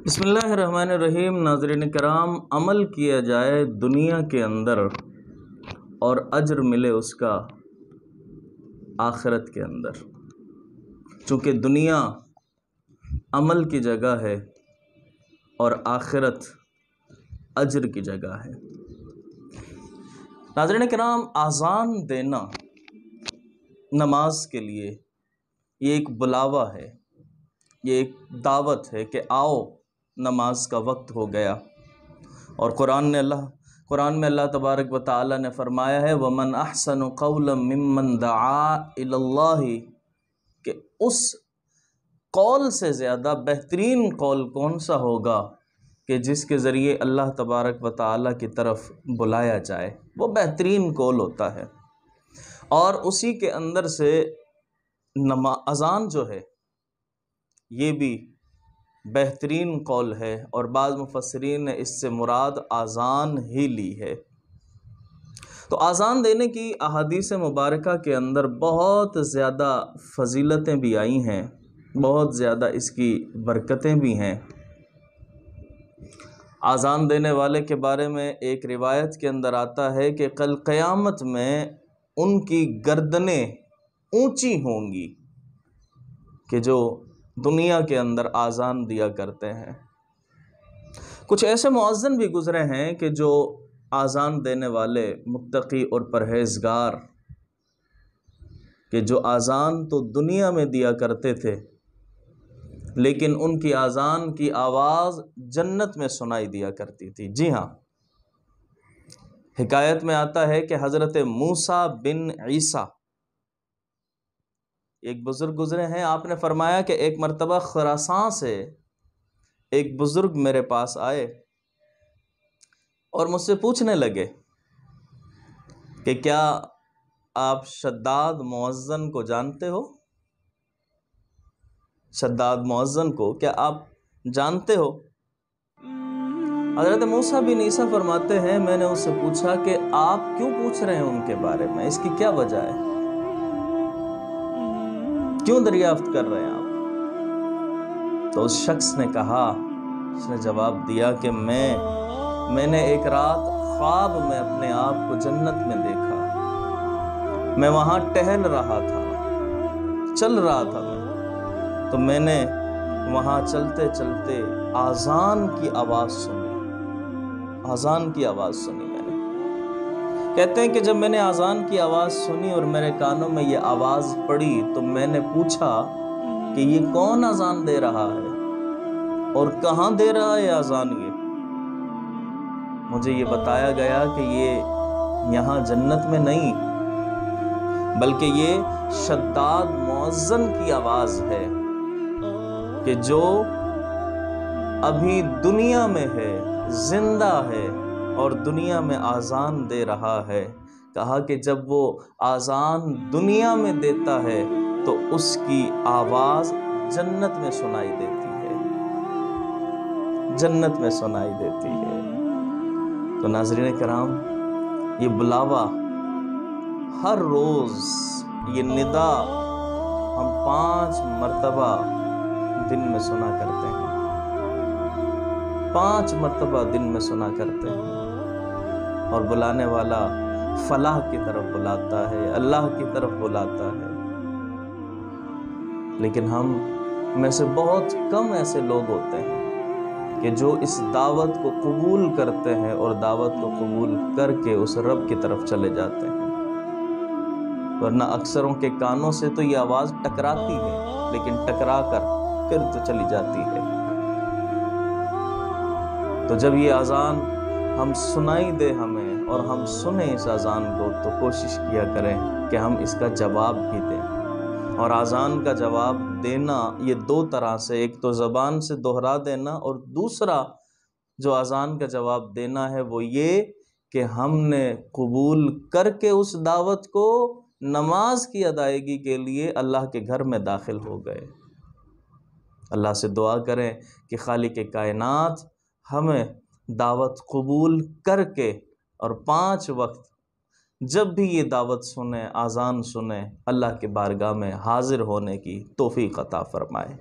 بسم اللہ الرحمن الرحیم۔ ناظرین کرام، عمل کیا جائے دنیا کے اندر اور اجر ملے اس کا آخرت کے اندر، چونکہ دنیا عمل کی جگہ ہے اور آخرت اجر کی جگہ ہے۔ ناظرین کرام، اذان دینا نماز کے لیے یہ ایک بلاوا ہے، یہ ایک دعوت ہے کہ آؤ نماز کا وقت ہو گیا۔ اور قرآن میں اللہ تبارک و تعالی نے فرمایا ہے وَمَنْ أَحْسَنُ قَوْلًا مِّمَّنْ دَعَا إِلَى اللَّهِ، کہ اس قول سے زیادہ بہترین قول کون سا ہوگا کہ جس کے ذریعے اللہ تبارک و تعالی کی طرف بلایا جائے، وہ بہترین قول ہوتا ہے۔ اور اسی کے اندر سے اذان جو ہے یہ بھی بہترین قول ہے، اور بعض مفسرین نے اس سے مراد اذان ہی لی ہے۔ تو اذان دینے کی احادیث مبارکہ کے اندر بہت زیادہ فضیلتیں بھی آئی ہیں، بہت زیادہ اس کی برکتیں بھی ہیں۔ اذان دینے والے کے بارے میں ایک روایت کے اندر آتا ہے کہ کل قیامت میں ان کی گردنیں اونچی ہوں گی کہ جو دنیا کے اندر اذان دیا کرتے ہیں۔ کچھ ایسے مؤذن بھی گزرے ہیں کہ جو اذان دینے والے متقی اور پرہیزگار، کہ جو اذان تو دنیا میں دیا کرتے تھے لیکن ان کی اذان کی آواز جنت میں سنائی دیا کرتی تھی۔ جی ہاں، حکایت میں آتا ہے کہ حضرت موسیٰ بن عیسیٰ ایک بزرگ گزرے ہیں، آپ نے فرمایا کہ ایک مرتبہ خراسان سے ایک بزرگ میرے پاس آئے اور مجھ سے پوچھنے لگے کہ کیا آپ شداد مؤذن کو جانتے ہو؟ شداد مؤذن کو کیا آپ جانتے ہو؟ حضرت موسیٰ بن عیسیٰ فرماتے ہیں میں نے اس سے پوچھا کہ آپ کیوں پوچھ رہے ہیں ان کے بارے میں، اس کی کیا وجہ ہے، کیوں دریافت کر رہے ہیں آپ؟ تو اس شخص نے کہا، اس نے جواب دیا کہ میں نے ایک رات خواب میں اپنے آپ کو جنت میں دیکھا، میں وہاں ٹہل رہا تھا، چل رہا تھا تو میں نے وہاں چلتے چلتے اذان کی آواز سنی، اذان کی آواز سنی میں نے۔ کہتے ہیں کہ جب میں نے اذان کی آواز سنی اور میرے کانوں میں یہ آواز پڑی تو میں نے پوچھا کہ یہ کون اذان دے رہا ہے اور کہاں دے رہا ہے اذان؟ یہ مجھے یہ بتایا گیا کہ یہ یہاں جنت میں نہیں بلکہ یہ شداد مؤذن کی آواز ہے کہ جو ابھی دنیا میں ہے، زندہ ہے اور دنیا میں اذان دے رہا ہے۔ کہا کہ جب وہ اذان دنیا میں دیتا ہے تو اس کی آواز جنت میں سنائی دیتی ہے، جنت میں سنائی دیتی ہے۔ تو ناظرین کرام، یہ بلاوا ہر روز، یہ ندا ہم 5 مرتبہ دن میں سنا کرتے ہیں، 5 مرتبہ دن میں سنا کرتے ہیں، اور بلانے والا فلاح کی طرف بلاتا ہے، اللہ کی طرف بلاتا ہے۔ لیکن ہم میں سے بہت کم ایسے لوگ ہوتے ہیں کہ جو اس دعوت کو قبول کرتے ہیں اور دعوت کو قبول کر کے اس رب کی طرف چلے جاتے ہیں، ورنہ اکثروں کے کانوں سے تو یہ آواز ٹکراتی ہے لیکن ٹکرا کر پھر تو چلی جاتی ہے۔ تو جب یہ اذان ہم سنائی دے ہمیں اور ہم سنیں اس اذان کو تو کوشش کیا کریں کہ ہم اس کا جواب بھی دیں۔ اور اذان کا جواب دینا یہ 2 طرح سے، ایک تو زبان سے دہرا دینا، اور دوسرا جو اذان کا جواب دینا ہے وہ یہ کہ ہم نے قبول کر کے اس دعوت کو نماز کی ادائیگی کے لیے اللہ کے گھر میں داخل ہو گئے۔ اللہ سے دعا کریں کہ خالق کائنات ہمیں دعوت قبول کر کے اور 5 وقت جب بھی یہ دعوت سنیں، اذان سنیں، اللہ کے بارگاہ میں حاضر ہونے کی توفیق عطا فرمائے۔